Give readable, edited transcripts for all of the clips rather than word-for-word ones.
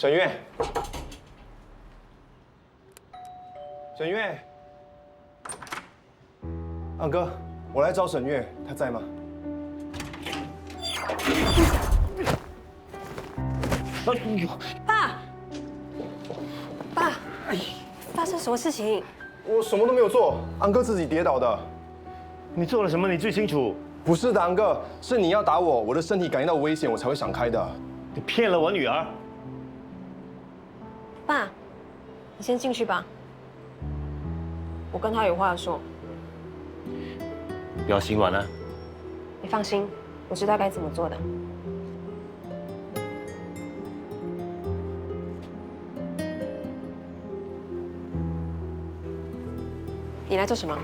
沈月，沈月，安哥，我来找沈月，她在吗？哎呦，爸，爸，发生什么事情？我什么都没有做，安哥自己跌倒的。你做了什么？你最清楚。不是的，安哥，是你要打我，我的身体感应到危险，我才会闪开的。你骗了我女儿。爸，你先进去吧，我跟他有话要说。不要心软了。你放心，我知道该怎么做的。你来做什么？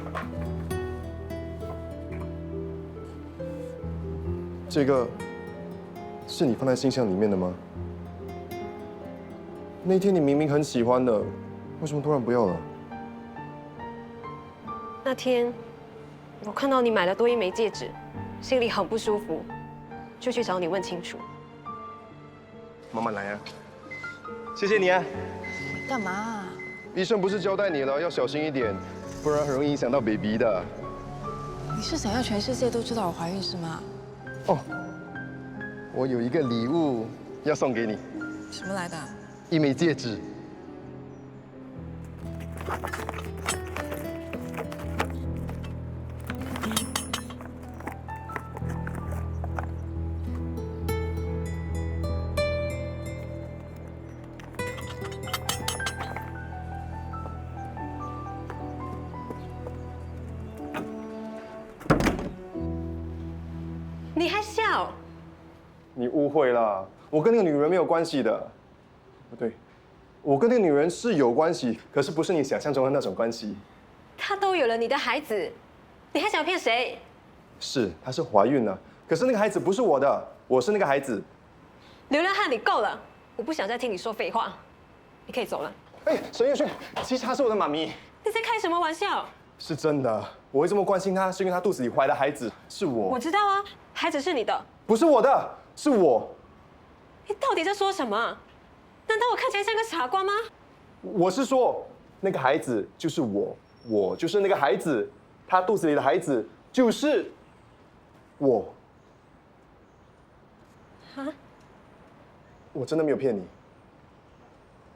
这个是你放在信箱里面的吗？那天你明明很喜欢的，为什么突然不要了？那天我看到你买了多一枚戒指，心里很不舒服，就去找你问清楚。慢慢来啊，谢谢你啊。干嘛啊？医生不是交代你了，要小心一点，不然很容易影响到 baby 的。你是想要全世界都知道我怀孕是吗？哦，我有一个礼物要送给你，什么来的？一枚戒指。你还笑？你误会了，我跟那个女人没有关系的。不对，我跟那个女人是有关系，可是不是你想象中的那种关系。她都有了你的孩子，你还想骗谁？是，她是怀孕了，可是那个孩子不是我的，我是那个孩子。流浪汉，你够了！我不想再听你说废话，你可以走了。哎，沈月轩，其实她是我的妈咪。你在开什么玩笑？是真的，我会这么关心她，是因为她肚子里怀的孩子是我。我知道啊，孩子是你的。不是我的，是我。你到底在说什么？难道我看起来像个傻瓜吗？我是说，那个孩子就是我，我就是那个孩子，他肚子里的孩子就是我。啊？我真的没有骗你，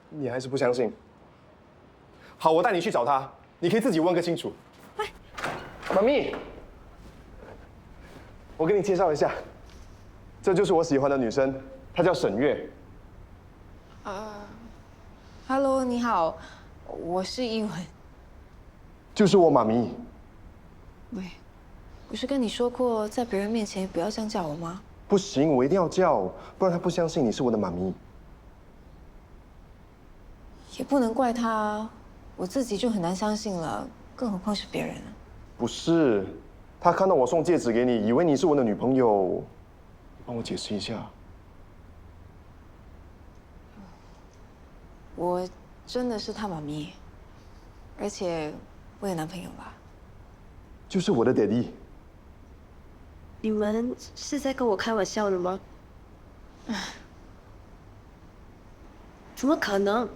你还是不相信？好，我带你去找他，你可以自己问个清楚。喂，妈咪，我给你介绍一下，这就是我喜欢的女生，她叫沈月。Hello， 你好，我是依文。就是我妈咪。喂，不是跟你说过，在别人面前不要这样叫我吗？不行，我一定要叫，不然她不相信你是我的妈咪。也不能怪他，我自己就很难相信了，更何况是别人啊。不是，她看到我送戒指给你，以为你是我的女朋友，你帮我解释一下。我真的是他妈咪，而且我有男朋友了。就是我的爹地。你们是在跟我开玩笑的吗？怎么可能？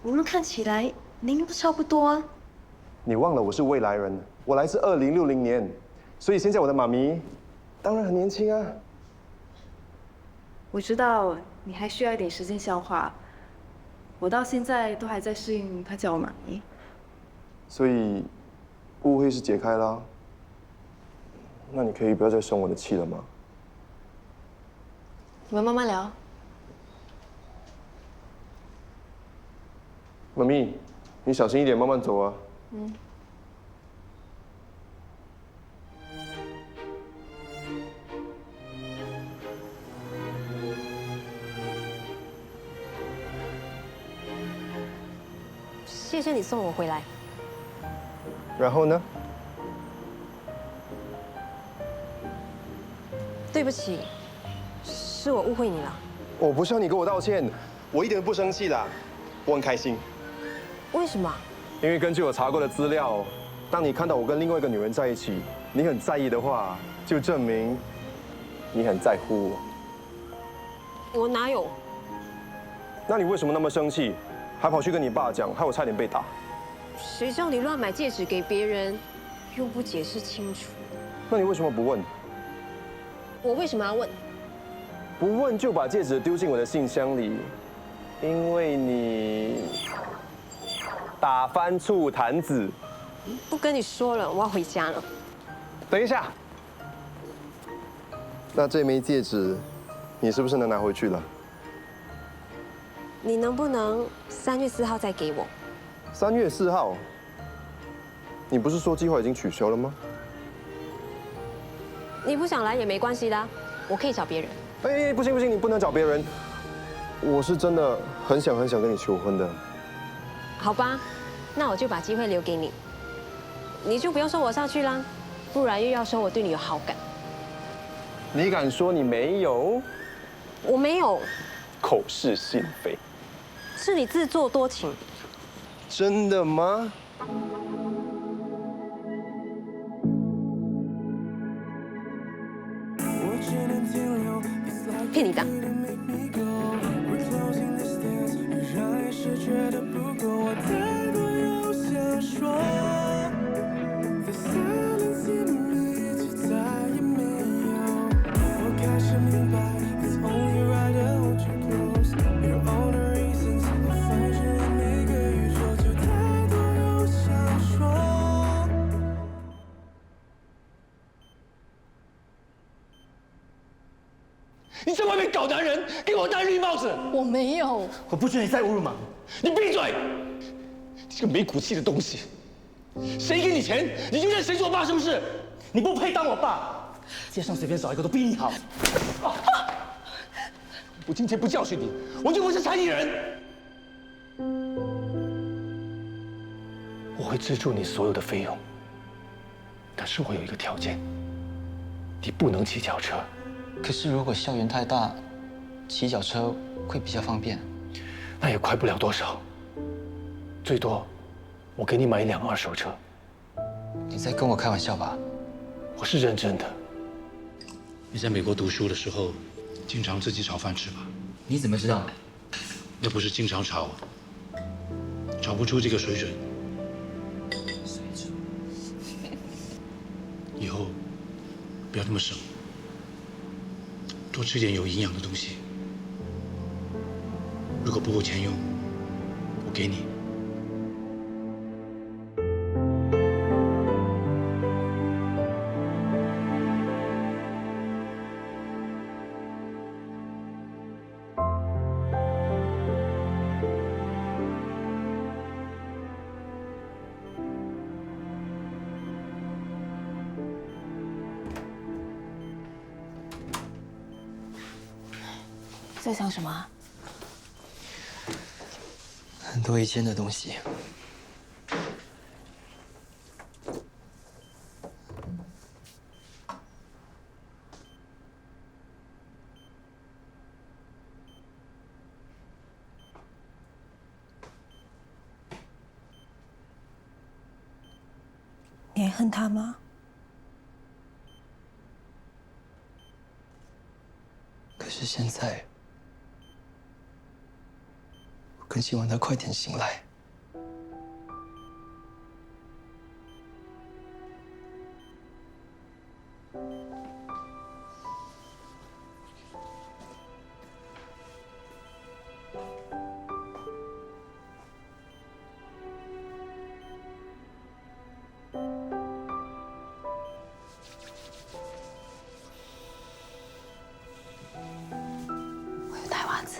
我们看起来年龄都差不多啊。你忘了我是未来人，我来自2060年，所以现在我的妈咪当然很年轻啊。我知道你还需要一点时间消化，我到现在都还在适应他叫我妈咪。所以误会是解开啦。那你可以不要再生我的气了吗？你们慢慢聊。妈咪，你小心一点，慢慢走啊。嗯。谢谢你送我回来。然后呢？对不起，是我误会你了。我不需要你给我道歉，我一点都不生气啦，我很开心。为什么？因为根据我查过的资料，当你看到我跟另外一个女人在一起，你很在意的话，就证明你很在乎我。我哪有？那你为什么那么生气，还跑去跟你爸讲，害我差点被打？谁叫你乱买戒指给别人，又不解释清楚？那你为什么不问？我为什么要问？不问就把戒指丢进我的信箱里，因为你打翻醋坛子。不跟你说了，我要回家了。等一下，那这枚戒指，你是不是能拿回去了你能不能3月4号再给我？3月4号，你不是说计划已经取消了吗？你不想来也没关系的，我可以找别人。哎，不行不行，你不能找别人。我是真的很想跟你求婚的。好吧，那我就把机会留给你，你就不用说我上去啦，不然又要说我对你有好感。你敢说你没有？我没有，口是心非。是你自作多情。真的吗？骗你的。你在外面搞男人，给我戴绿帽子！我没有。我不准你再侮辱妈！你闭嘴！你这个没骨气的东西！谁给你钱，你就认谁做爸是不是？你不配当我爸！街上随便找一个都比你好。我今天不教训你，我就不是残疾人。我会资助你所有的费用，但是我有一个条件，你不能骑脚车。可是如果校园太大，骑脚车会比较方便。那也快不了多少，最多我给你买一辆2手车。你在跟我开玩笑吧？我是认真的。你在美国读书的时候，经常自己炒饭吃吧？你怎么知道？要不是经常炒，炒不出这个水准。以后不要那么省，多吃点有营养的东西。如果不够钱用，我给你。在想什么啊？很多以前的东西。你还恨他吗？可是现在，我更希望他快点醒来。我有带袜子。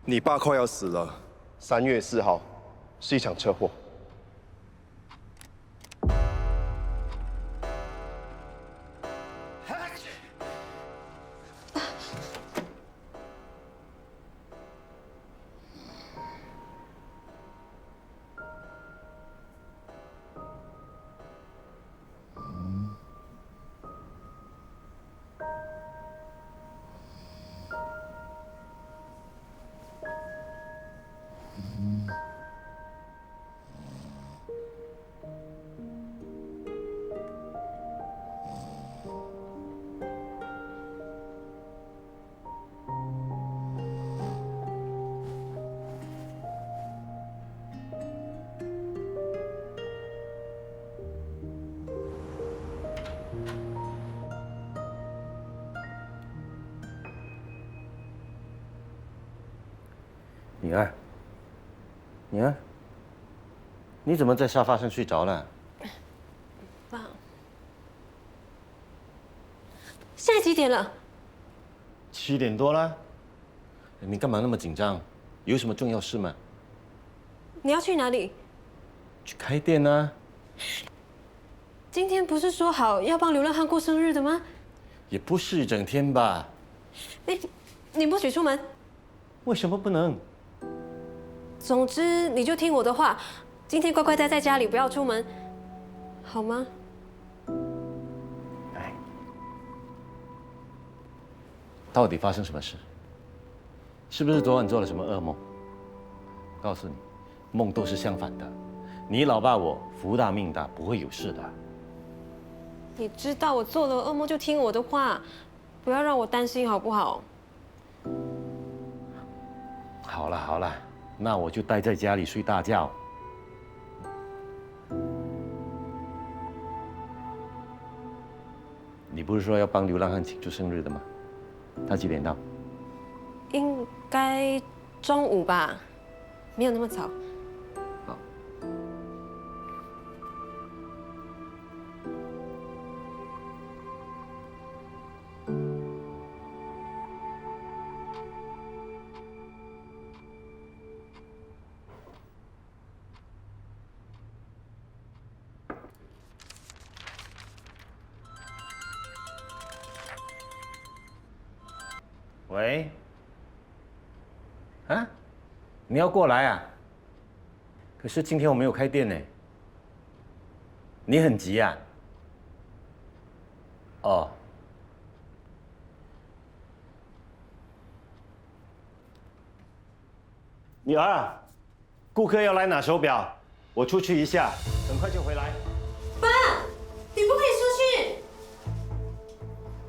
你爸快要死了，3月4号是一场车祸。女儿，女儿，你怎么在沙发上睡着了？爸，现在几点了7点多了。你干嘛那么紧张？有什么重要事吗？你要去哪里？去开店啊。今天不是说好要帮流浪汉过生日的吗？也不是一整天吧？你不许出门。为什么不能？总之你就听我的话，今天乖乖待在家里，不要出门，好吗？哎，到底发生什么事？是不是昨晚做了什么噩梦？告诉你，梦都是相反的。你老爸我福大命大，不会有事的。你知道我做了噩梦就听我的话，不要让我担心好不好？好了好了，那我就待在家里睡大觉。你不是说要帮流浪汉庆祝生日的吗？他几点到？应该中午吧，没有那么早。好。喂？啊？你要过来啊？可是今天我没有开店呢。你很急啊？哦。女儿啊，顾客要来拿手表，我出去一下，很快就回来。爸，你不可以出去。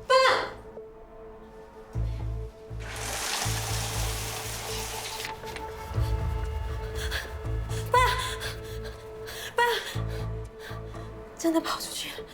爸。真的跑出去了。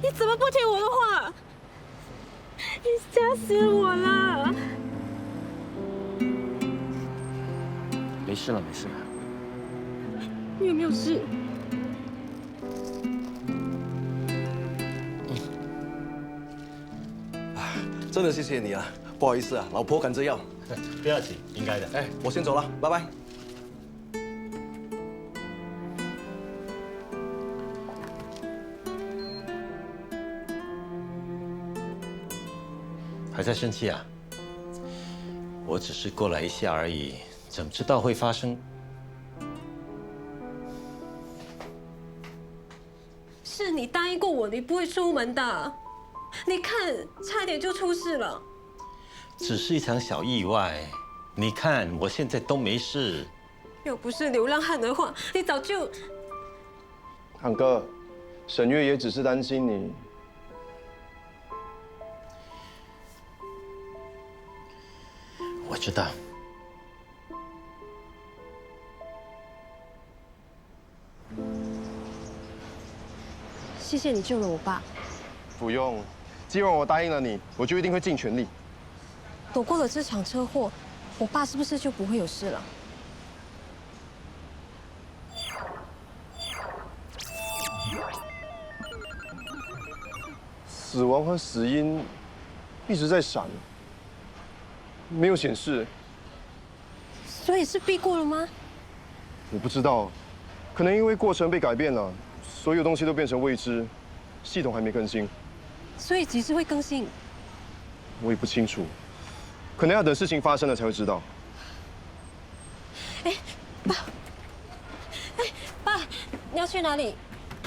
你怎么不听我的话？你吓死我了！没事了，没事了。你有没有事？真的谢谢你啊，不好意思啊，老婆赶着要。不要紧，应该的。哎，我先走了，拜拜。还在生气啊？我只是过来一下而已，怎么知道会发生？是你答应过我，你不会出门的。你看，差点就出事了。只是一场小意外，你看我现在都没事。要不是流浪汉的话，你早就……汉哥，沈月也只是担心你。我知道。谢谢你救了我爸。不用，既然我答应了你，我就一定会尽全力。躲过了这场车祸，我爸是不是就不会有事了？死亡和死因一直在闪，没有显示。所以是避过了吗？我不知道，可能因为过程被改变了，所有东西都变成未知，系统还没更新。所以几时会更新？我也不清楚，可能要等事情发生了才会知道。爸，你要去哪里？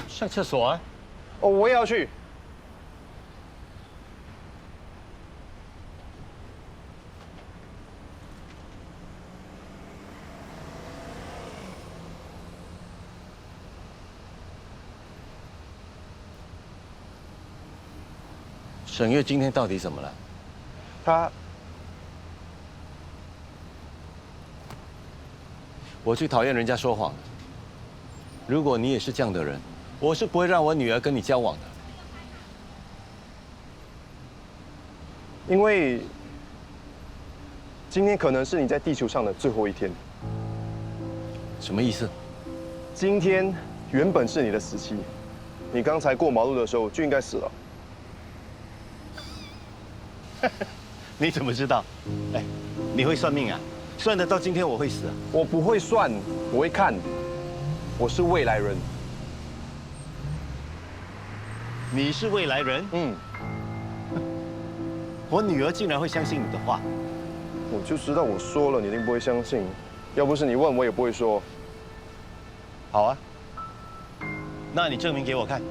上厕所啊！哦，我也要去。沈月今天到底怎么了？他我最讨厌人家说谎的。如果你也是这样的人，我是不会让我女儿跟你交往的。因为今天可能是你在地球上的最后一天。什么意思？今天原本是你的死期，你刚才过马路的时候就应该死了。你怎么知道？哎，你会算命啊？算得到今天我会死啊？我不会算，我会看。我是未来人。你是未来人？嗯，我女儿竟然会相信你的话。我就知道我说了你一定不会相信，要不是你问我也不会说。好啊，那你证明给我看。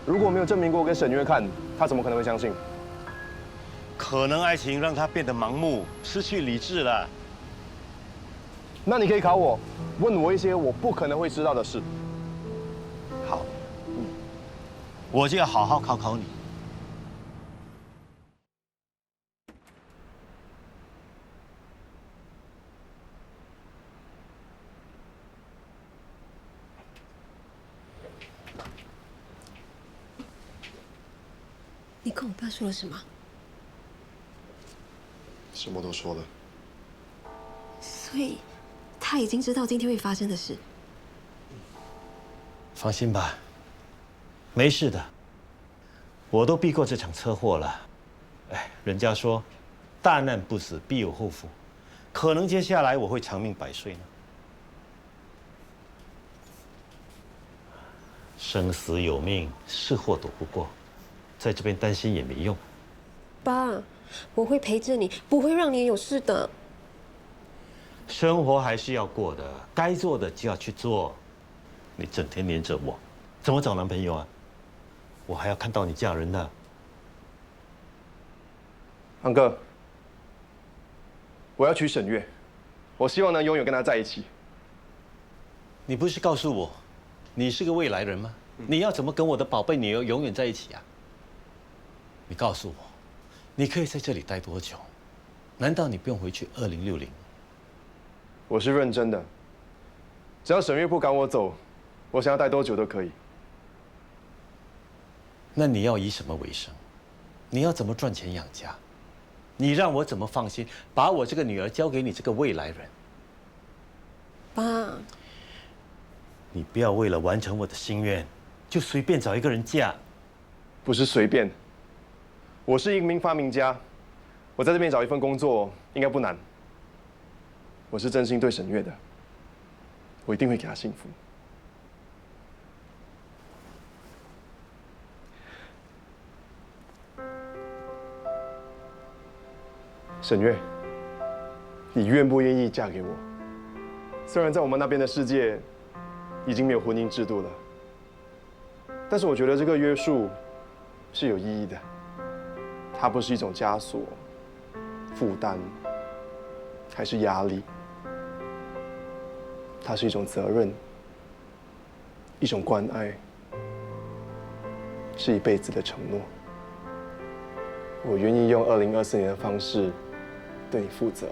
如果没有证明过给沈月看，他怎么可能会相信？可能爱情让他变得盲目，失去理智了。那你可以考我，问我一些我不可能会知道的事。好，我就要好好考考你。你跟我爸说了什么？什么都说了。所以，他已经知道今天会发生的事。放心吧，没事的。我都避过这场车祸了。哎，人家说，大难不死必有后福，可能接下来我会长命百岁呢。生死有命，是祸躲不过，在这边担心也没用。爸，我会陪着你，不会让你有事的。生活还是要过的，该做的就要去做。你整天黏着我，怎么找男朋友啊？我还要看到你嫁人呢。安哥，我要娶沈月，我希望能永远跟她在一起。你不是告诉我，你是个未来人吗？你要怎么跟我的宝贝女儿永远在一起啊？你告诉我，你可以在这里待多久？难道你不用回去2060？我是认真的，只要沈月不赶我走，我想要待多久都可以。那你要以什么为生？你要怎么赚钱养家？你让我怎么放心把我这个女儿交给你这个未来人？爸，你不要为了完成我的心愿，就随便找一个人嫁。不是随便，我是一名发明家，我在这边找一份工作应该不难。我是真心对沈月的，我一定会给她幸福。沈月，你愿不愿意嫁给我？虽然在我们那边的世界已经没有婚姻制度了，但是我觉得这个约束是有意义的。它不是一种枷锁、负担，还是压力。它是一种责任，一种关爱，是一辈子的承诺。我愿意用2024年的方式对你负责，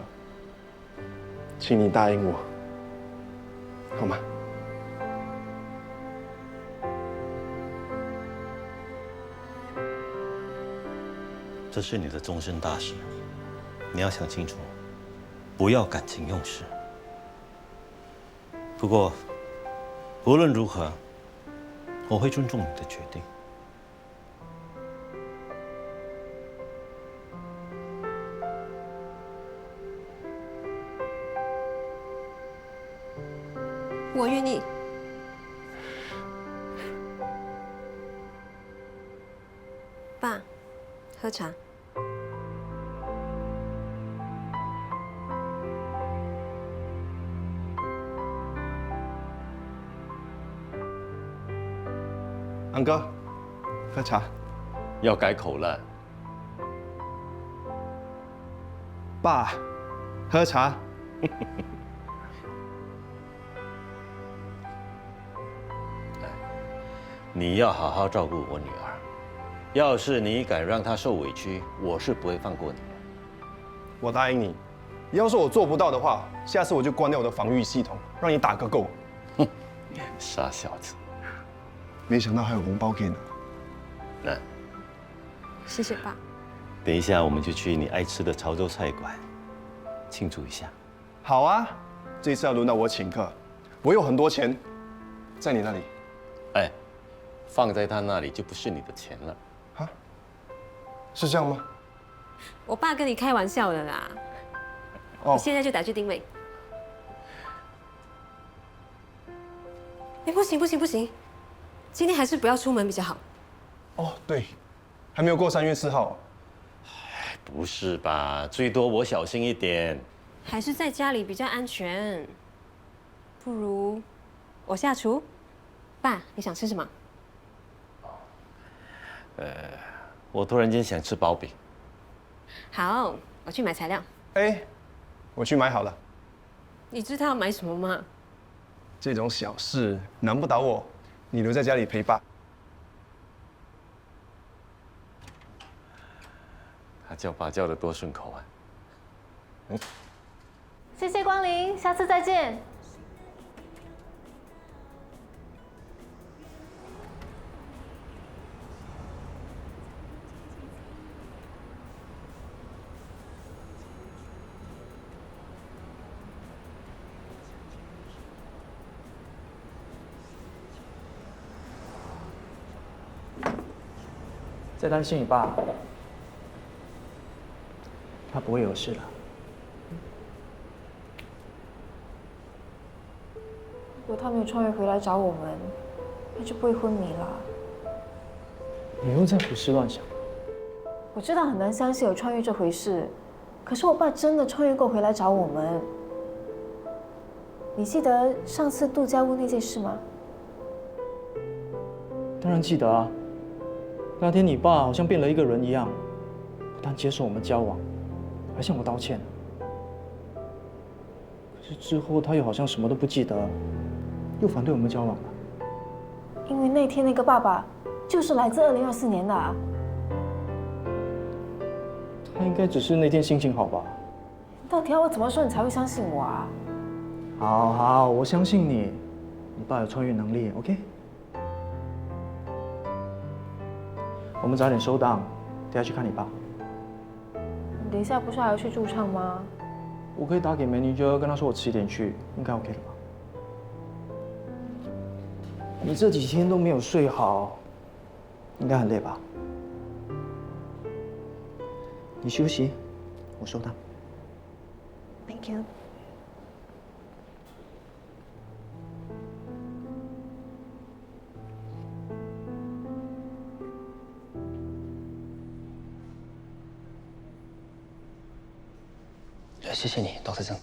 请你答应我，好吗？这是你的终身大事，你要想清楚，不要感情用事。不过，无论如何，我会尊重你的决定。我愿意。爸，喝茶。堂哥，喝茶。要改口了。爸，喝茶。你要好好照顾我女儿，要是你敢让她受委屈，我是不会放过你的。我答应你，要是我做不到的话，下次我就关掉我的防御系统，让你打个够。傻小子，没想到还有红包给你。那谢谢爸。等一下我们就去你爱吃的潮州菜馆庆祝一下。好啊，这次要轮到我请客，我有很多钱，在你那里。哎，放在他那里就不是你的钱了。啊？是这样吗？我爸跟你开玩笑的啦。哦你现在就打去定位。哎，不行不行不行，今天还是不要出门比较好。哦，对，还没有过3月4号。不是吧？最多我小心一点。还是在家里比较安全。不如我下厨。爸，你想吃什么？我突然间想吃薄饼。好，我去买材料。哎，我去买好了。你知道要买什么吗？这种小事难不倒我，你留在家里陪爸。他叫爸叫得多顺口啊！谢谢光临，下次再见。在担心你爸，他不会有事的。如果他没有穿越回来找我们，那就不会昏迷了。你又在胡思乱想。我知道很难相信有穿越这回事，可是我爸真的穿越过回来找我们。你记得上次度假屋那件事吗？当然记得啊。那天你爸好像变了一个人一样，不但接受我们交往，还向我道歉。可是之后他又好像什么都不记得，又反对我们交往了。因为那天那个爸爸就是来自2024年的啊。他应该只是那天心情好吧？到底要我怎么说你才会相信我啊？好好，我相信你，你爸有穿越能力 ，OK？ 我们早点收档，等下去看你爸。你等一下不是还要去驻唱吗？我可以打给美女哥，跟他说我迟一点去，应该 OK 了吧？你这几天都没有睡好，应该很累吧？你休息，我收档。Thank you。谢谢你，Dr. 曾。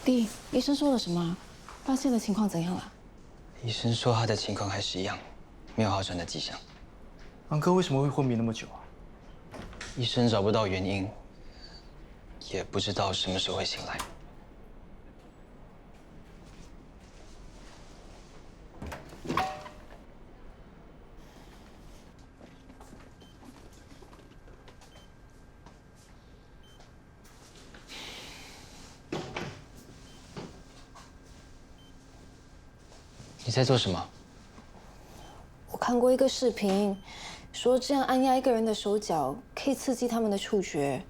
弟，医生说了什么？爸现在情况怎样了？医生说他的情况还是一样，没有好转的迹象。安哥为什么会昏迷那么久啊？医生找不到原因，也不知道什么时候会醒来。你在做什么？我看过一个视频，说这样按压一个人的手脚，可以刺激他们的触觉。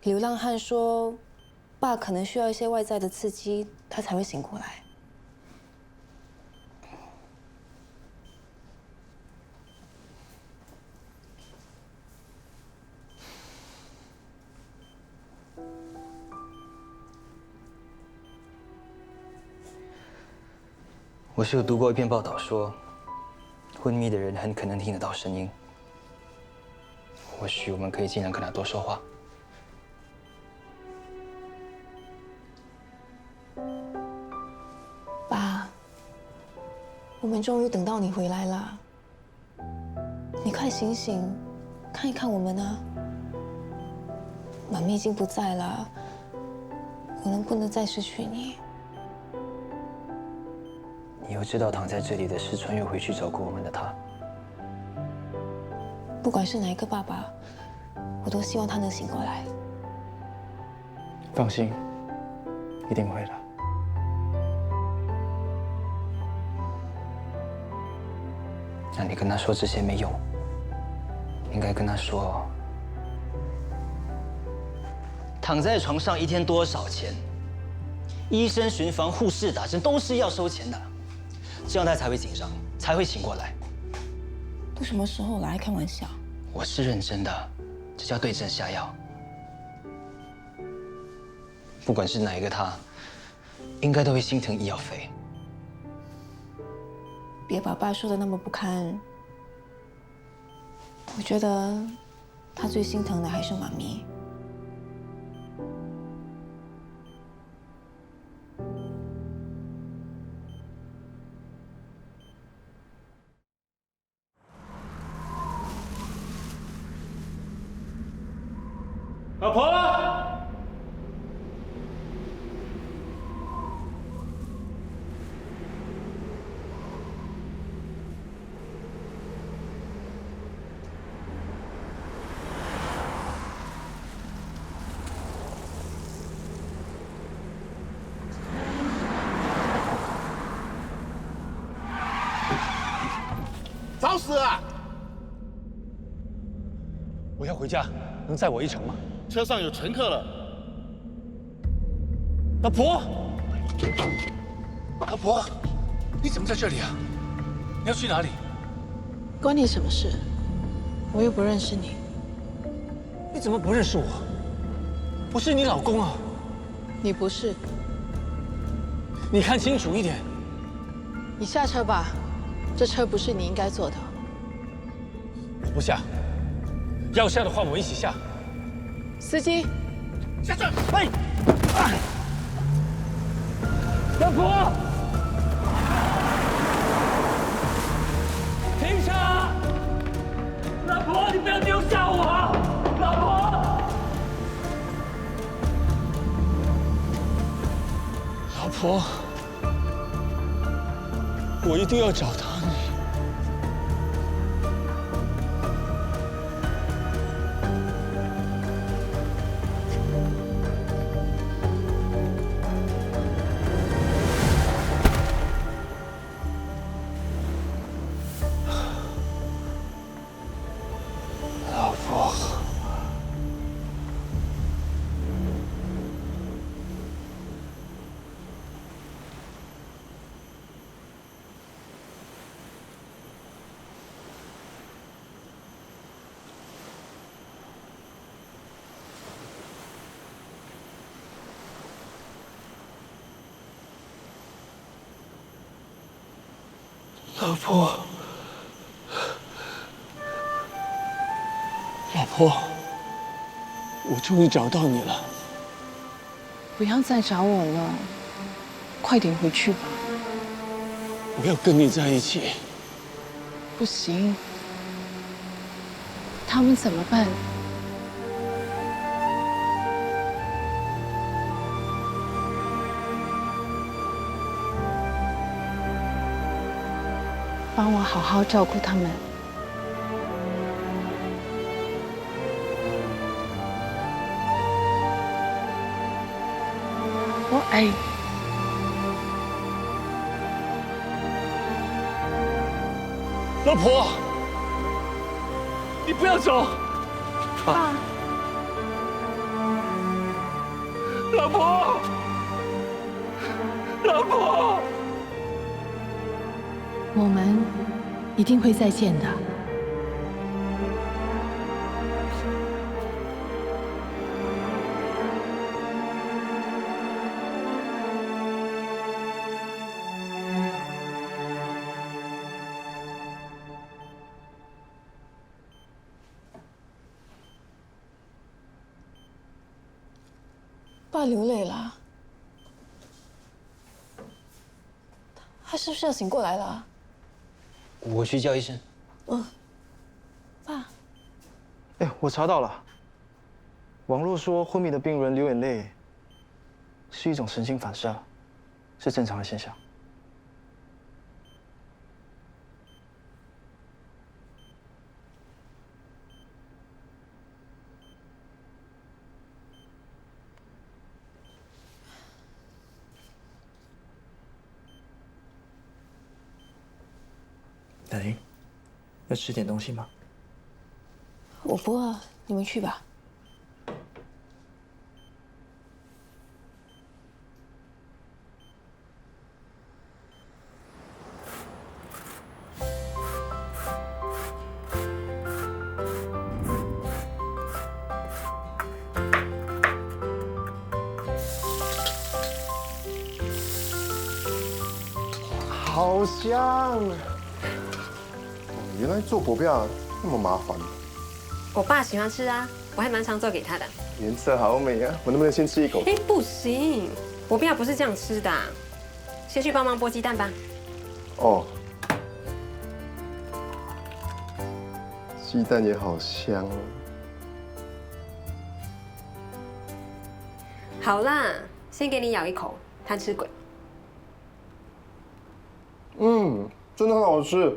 流浪汉说，爸可能需要一些外在的刺激，他才会醒过来。我是有读过一篇报道说，昏迷的人很可能听得到声音。或许我们可以尽量跟他多说话。年终于等到你回来了，你快醒醒，看一看我们啊！妈咪已经不在了，我能不能再失去你？你又知道躺在这里的是穿越回去照顾我们的他。不管是哪一个爸爸，我都希望他能醒过来。放心，一定会的。那你跟他说这些没用，应该跟他说，躺在床上一天多少钱？医生巡房、护士打针都是要收钱的，这样他才会紧张，才会醒过来。都什么时候了，还开玩笑？我是认真的，这叫对症下药。不管是哪一个他，应该都会心疼医药费。别把爸说的那么不堪。我觉得他最心疼的还是妈咪。老婆，找死啊！我要回家，能载我一程吗？车上有乘客了。老婆，老婆，你怎么在这里啊？你要去哪里？关你什么事？我又不认识你。你怎么不认识我？我是你老公啊！你不是。你看清楚一点。你下车吧，这车不是你应该坐的。我不下，要下的话我们一起下。司机，下车！哎，老婆，停车！老婆，你不要丢下我啊！老婆，老婆，我一定要找到你。老婆，老婆，老婆，我终于找到你了。不要再找我了，快点回去吧。我要跟你在一起。不行，他们怎么办？帮我好好照顾他们。我爱你。老婆，你不要走！爸，老婆，老婆，我们一定会再见的。爸流泪了，他是不是要醒过来了？我去叫医生。爸，哎，我查到了，网络说昏迷的病人流眼泪是一种神经反射，是正常的现象。奶奶，要吃点东西吗？我不饿，你们去吧。好香！哦，原来做薄饼那么麻烦。我爸喜欢吃啊，我还蛮常做给他的。颜色好美啊！我能不能先吃一口？哎，不行，薄饼不是这样吃的。先去帮忙剥鸡蛋吧。哦，鸡蛋也好香啊。好啦，先给你咬一口，贪吃鬼。真的很好吃。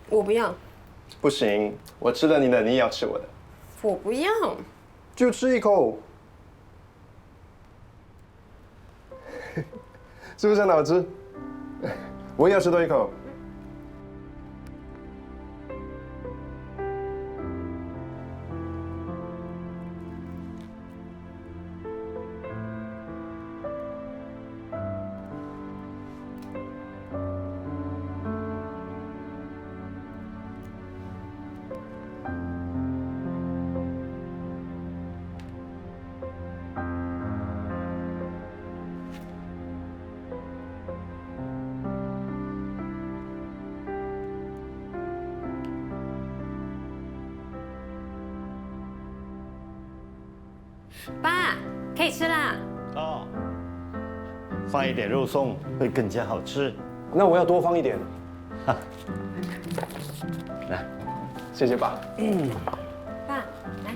我不要，不行，我吃了你的，你也要吃我的。我不要。就吃一口，是不是很好吃？我也要吃多一口。爸，可以吃啦。哦，放一点肉松会更加好吃。那我要多放一点。来，谢谢爸。爸，来。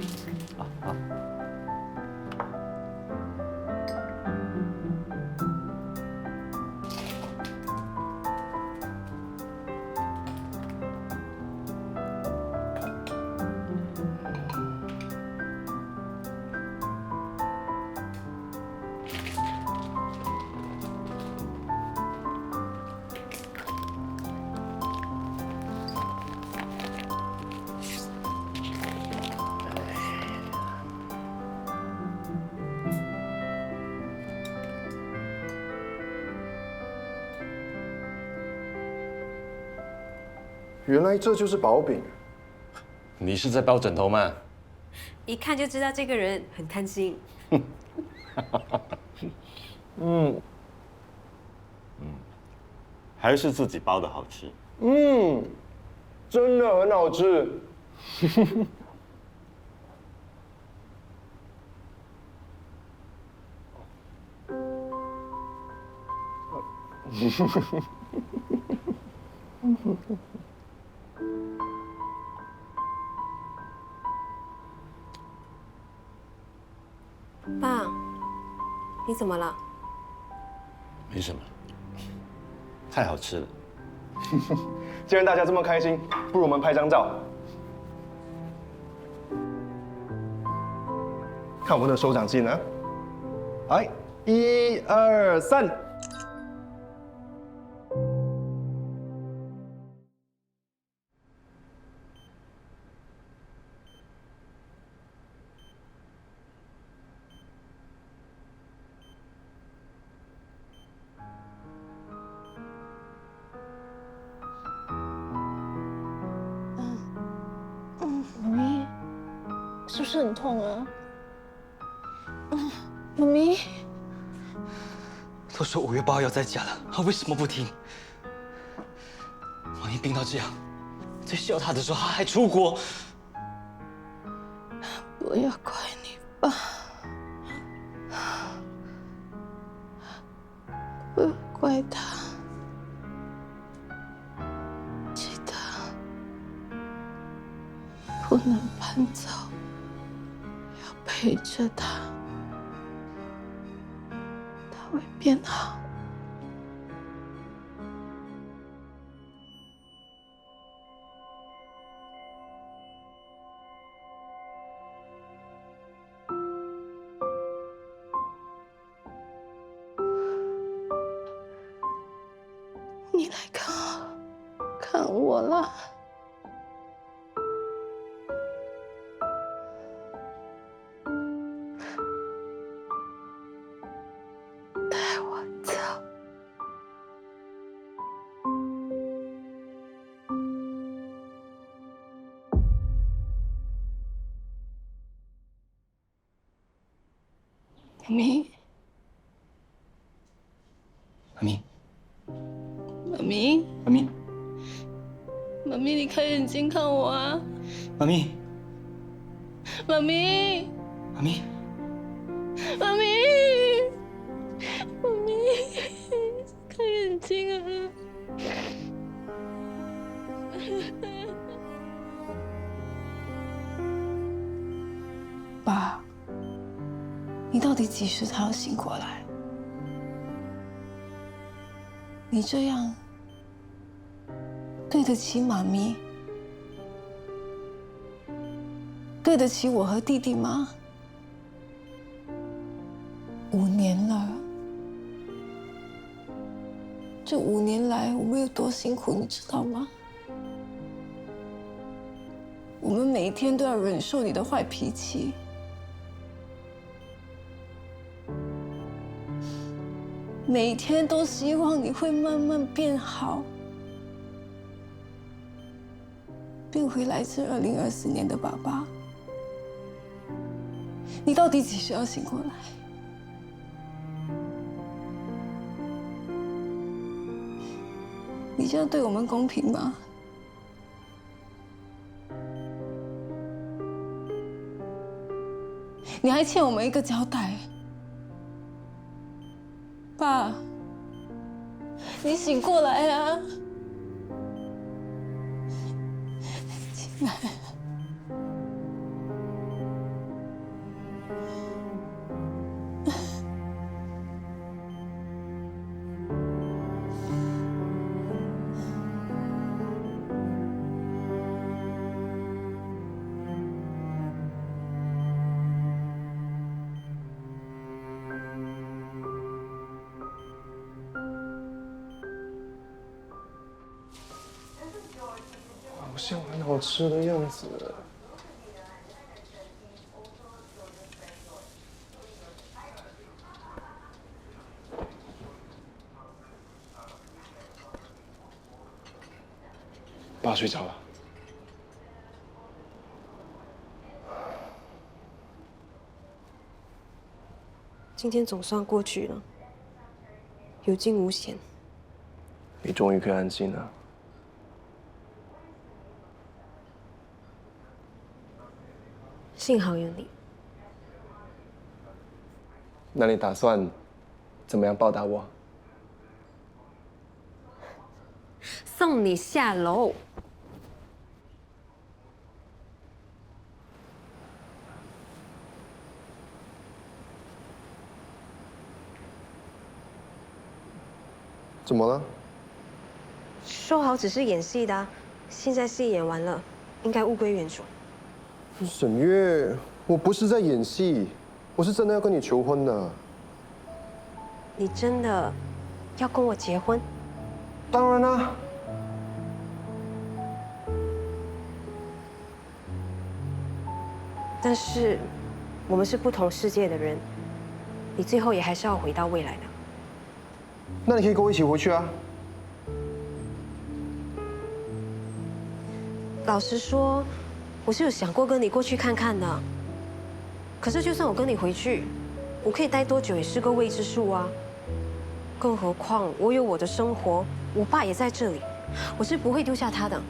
原来这就是薄饼。你是在包枕头吗？一看就知道这个人很贪心。还是自己包的好吃。真的很好吃。爸，你怎么了？没什么，太好吃了。既然大家这么开心，不如我们拍张照。看我们的手掌心啊！来，1、2、3。妈咪，是不是很痛啊？妈咪，都说5月8号要在家了，他为什么不听？王英病到这样，最需要他的时候他还出国。不要怪你爸，不要怪爱他，记得不能搬走，要陪着他，他会变好。你来看我了。带我走。妈咪，妈咪，妈咪，妈咪，妈咪，你开眼睛看我啊！妈咪，妈咪，妈咪，妈咪，妈咪，开眼睛啊！爸，你到底几时才要醒过来？你这样对得起妈咪，对得起我和弟弟吗？5年了，这5年来我们有多辛苦，你知道吗？我们每一天都要忍受你的坏脾气。每一天都希望你会慢慢变好，变回来自2024年的爸爸。你到底几时要醒过来？你这样对我们公平吗？你还欠我们一个交代。爸，你醒过来啊！进来。好像很好吃的样子。爸睡着了。今天总算过去了，有惊无险。你终于可以安心了。幸好有你。那你打算怎么样报答我？送你下楼。怎么了？说好只是演戏的啊，现在戏演完了，应该物归原主。沈月，我不是在演戏，我是真的要跟你求婚的。你真的要跟我结婚？当然啦。但是我们是不同世界的人，你最后也还是要回到未来的。那你可以跟我一起回去啊。老实说，我是有想过跟你过去看看的。可是就算我跟你回去，我可以待多久也是个未知数啊。更何况我有我的生活，我爸也在这里，我是不会丢下他的。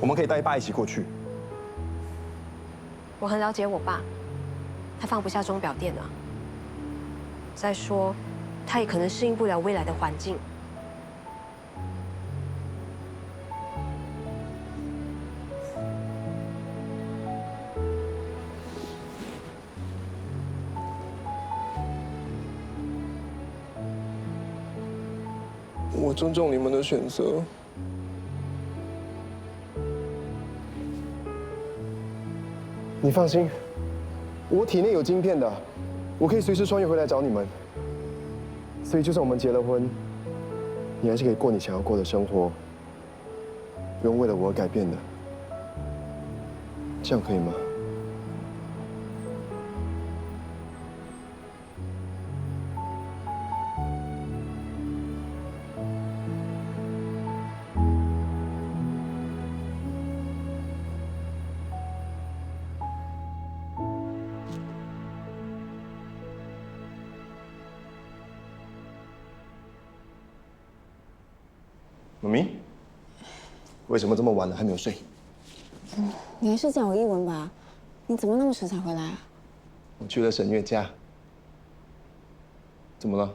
我们可以带爸一起过去。我很了解我爸，他放不下钟表店啊。再说，他也可能适应不了未来的环境，我尊重你们的选择。你放心，我体内有晶片的，我可以随时穿越回来找你们。所以，就算我们结了婚，你还是可以过你想要过的生活，不用为了我而改变的。这样可以吗？妈咪，为什么这么晚了还没有睡？你还是讲我英文吧？你怎么那么迟才回来啊？我去了沈月家。怎么了？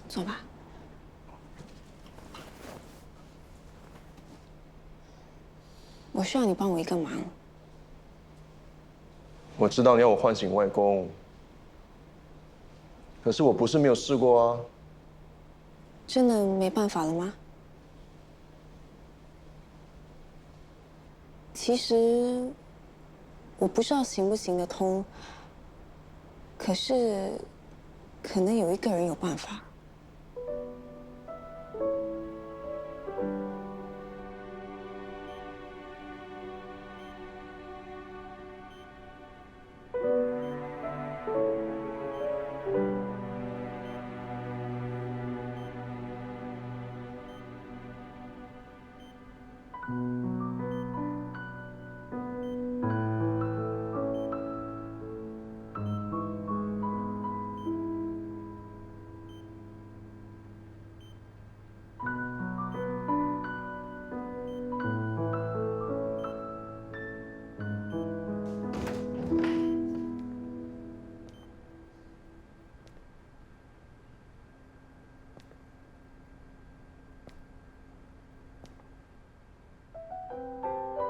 走吧。我需要你帮我一个忙。我知道你要我唤醒外公，可是我不是没有试过啊。真的没办法了吗？其实我不知道行不行得通，可是可能有一个人有办法。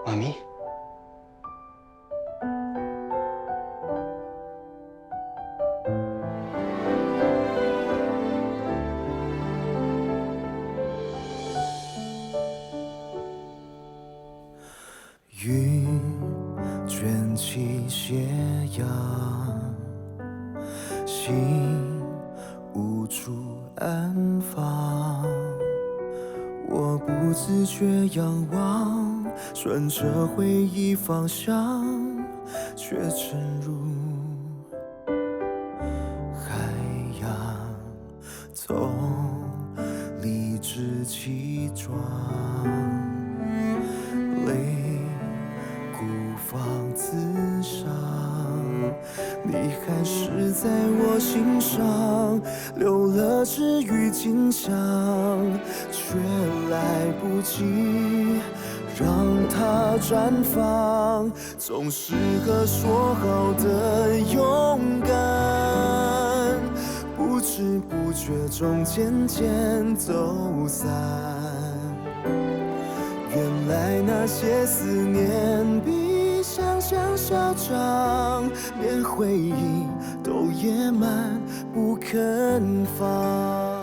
妈咪，云卷起斜阳，心无处安放。我不自觉仰望，顺着回忆方向，却沉入海洋，从理智起撞，泪孤芳自赏，你还是在我心上留了治愈景象，却来不及让它绽放。总是个说好的勇敢，不知不觉中渐渐走散。原来那些思念比想象嚣张，连回忆都野蛮不肯放。